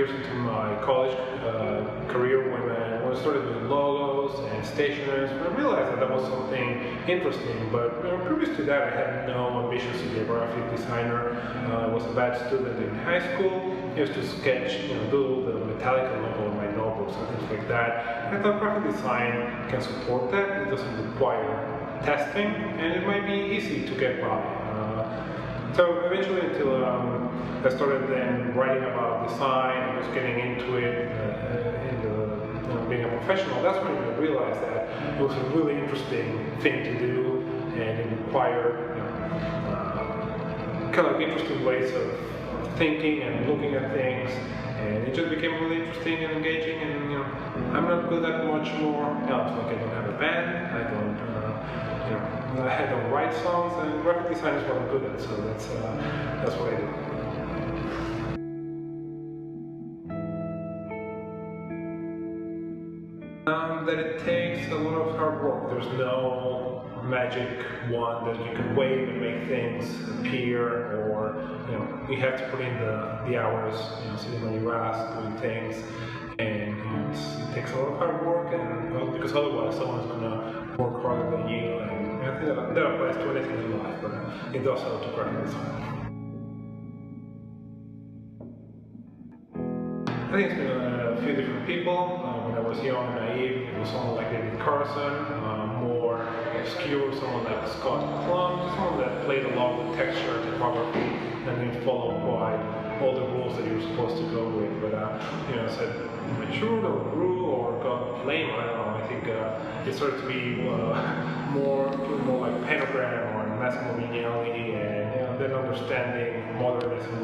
years into my college career when I started with logos and stationers. I realized that was something interesting, but previous to that I had no ambitions to be a graphic designer. I was a bad student in high school. I used to sketch, do the Metallica logo on my notebooks and things like that. I thought graphic design can support that. It doesn't require testing, and it might be easy to get by. So eventually, until I started then writing about design and just getting into it, being a professional, that's when I realized that it was a really interesting thing to do, and it required kind of like interesting ways of thinking and looking at things, and it just became really interesting and engaging. And I'm not good at much more else. Like I don't have a band, I don't write songs, and graphic design is what I'm good at, so that's what I do. That it takes a lot of hard work. There's no magic wand that you can wave and make things appear, or you have to put in the hours, sitting on your ass doing things, and it takes a lot of hard work, and because otherwise someone's gonna work harder than you, and I think that applies to anything in life, but it does help to graphic design. I think it's been a few different people. When I was young and naive, it was someone like David Carson, more obscure, someone like Scott Klum, someone that played along with texture, typography, and then followed by all the rules that you were supposed to go with. But said matured or grew or got lame, I don't know. I think it started to be more like Pentagram or Massimo Vignelli, and then understanding modernism,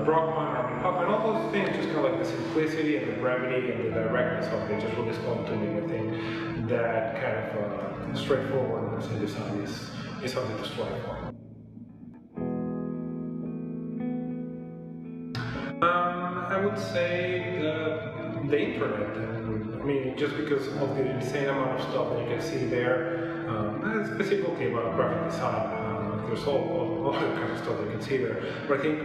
Brockman, Armin Vit, and all those things, just kind of like the simplicity and the brevity and the directness of it just really spoke to me. I think that kind of straightforwardness in design is something to strive for. I would say the internet. I mean, just because of the insane amount of stuff that you can see there, specifically about graphic design. There's all kinds of stuff you can see there, but I think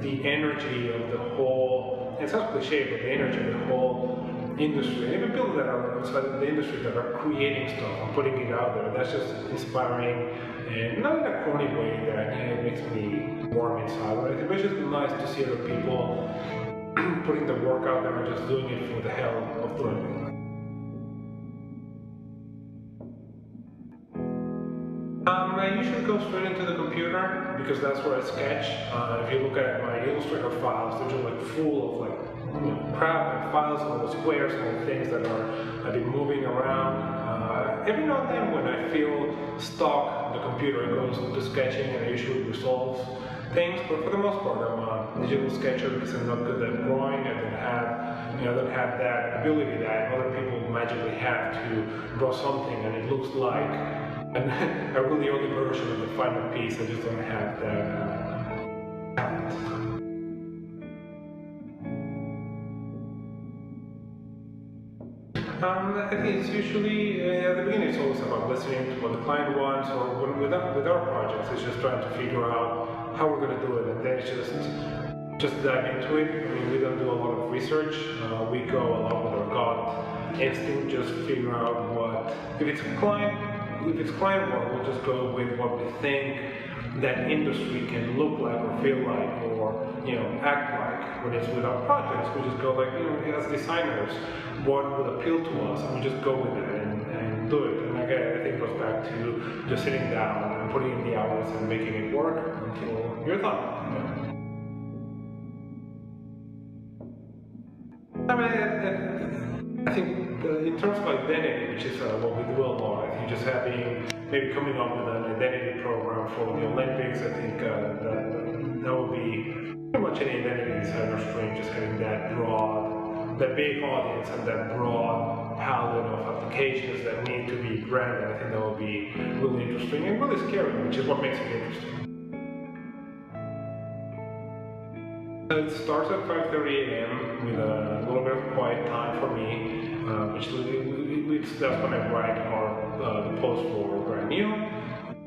the energy of the whole, it sounds cliche, but the energy of the whole industry, and even people that are outside of the industry that are creating stuff and putting it out there, that's just inspiring, and not in a corny way that it makes me warm inside, but I think it's just nice to see other people putting the work out there and just doing it for the hell of doing it. I usually go straight into the computer because that's where I sketch. If you look at my Illustrator files, they're just like full of crap and files and little squares and little things that I've been moving around. Every now and then when I feel stuck on the computer, it goes into sketching and it usually resolves things, but for the most part I'm a digital sketcher because I'm not good at drawing. I don't have that ability that other people magically have to draw something and it looks like a really early version of the final piece. I just don't have that talent. I think it's usually, at the beginning it's always about listening to what the client wants, or with our projects, it's just trying to figure out how we're going to do it, and then it's just dive into it. I mean, we don't do a lot of research, we go along with our gut instinct, just figure out what, if it's client work, we'll just go with what we think that industry can look like or feel like or act like. When it's with our projects, we just go like, as designers, what would appeal to us, and we just go with it and do it. And again, I think it goes back to just sitting down and putting in the hours and making it work until you're done. I think in terms of identity, which is what we do a lot, I think just having, maybe coming up with an identity program for the Olympics, I think that would be pretty much any identity designer's dream, just having that big audience and that broad palette of applications that need to be branded. I think that would be really interesting and really scary, which is what makes it interesting. It starts at 5:30 a.m. with a little bit of quiet time for me, that's when I write the post for brand new.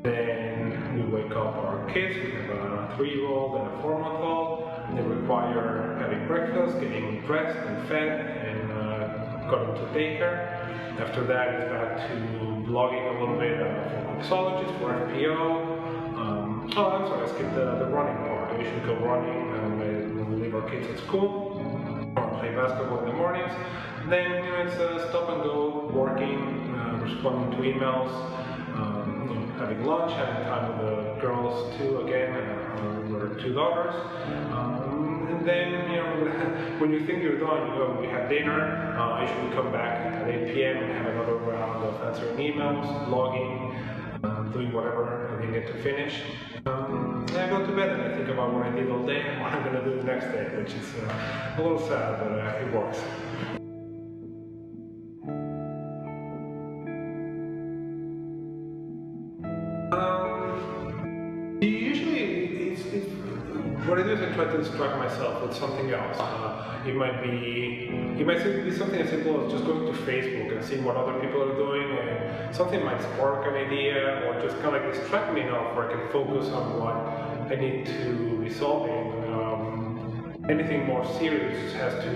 Then we wake up our kids. We have a 3-year-old and a 4-month-old. They require having breakfast, getting dressed and fed, and going to daycare. After that, it's back to blogging a little bit for Mixologist, for FPO. Oh, I'm sorry, I skipped the running part. I usually go running when we leave our kids at school, or play basketball in the mornings. Then it's stop and go, working, responding to emails, having lunch, having time with the girls too. Again, our 2 daughters. And then when you think you're done, you have dinner. I usually come back at 8 p.m. and have another round of answering emails, logging, doing whatever I didn't get to finish. And I go to bed and I think about what I did all day and what I'm going to do the next day, which is a little sad, but it works. Usually, what I do is I try to distract myself with something else. It might be something as simple as just going to Facebook and seeing what other people are doing, and something might spark an idea, or just kind of distract me enough where I can focus on what I need to be solving. Anything more serious has to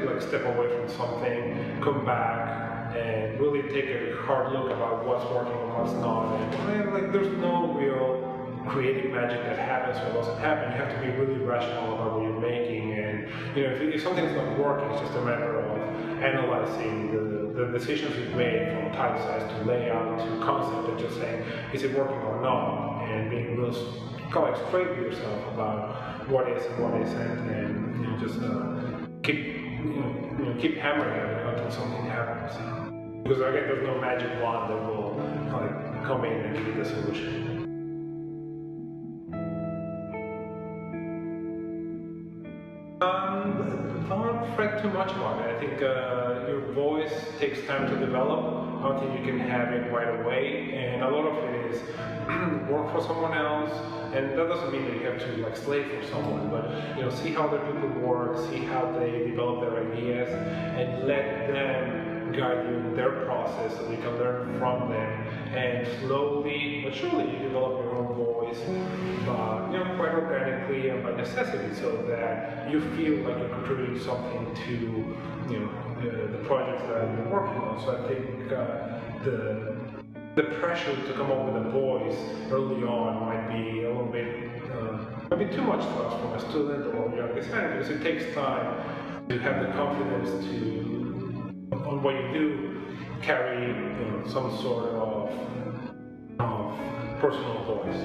like step away from something, come back, and really take a hard look about what's working and what's not. And like, there's no real creative magic that happens or doesn't happen. You have to be really rational about what you're making, and if something's not working, it's just a matter of analyzing the decisions you've made, from type size to layout to concept, and just saying, is it working or not, and being real kind of straight with yourself about what is and what isn't, and just keep hammering it until something happens. Because again, there's no magic wand that will come in and give you the solution. Don't fret too much about it. I think your voice takes time to develop. I don't think you can have it right away, and a lot of it is work for someone else. And that doesn't mean that you have to slave for someone, but see how other people work, see how they develop their ideas, and let them guide you in their process so you can learn from them. And slowly but surely you develop your own voice, quite organically and by necessity, so that you feel like you're contributing something to the projects that you're working on. So I think the pressure to come up with a voice early on might be a little bit too much to ask from a student or young designer, because it takes time to have the confidence to, on what you do, carry some sort of personal voice.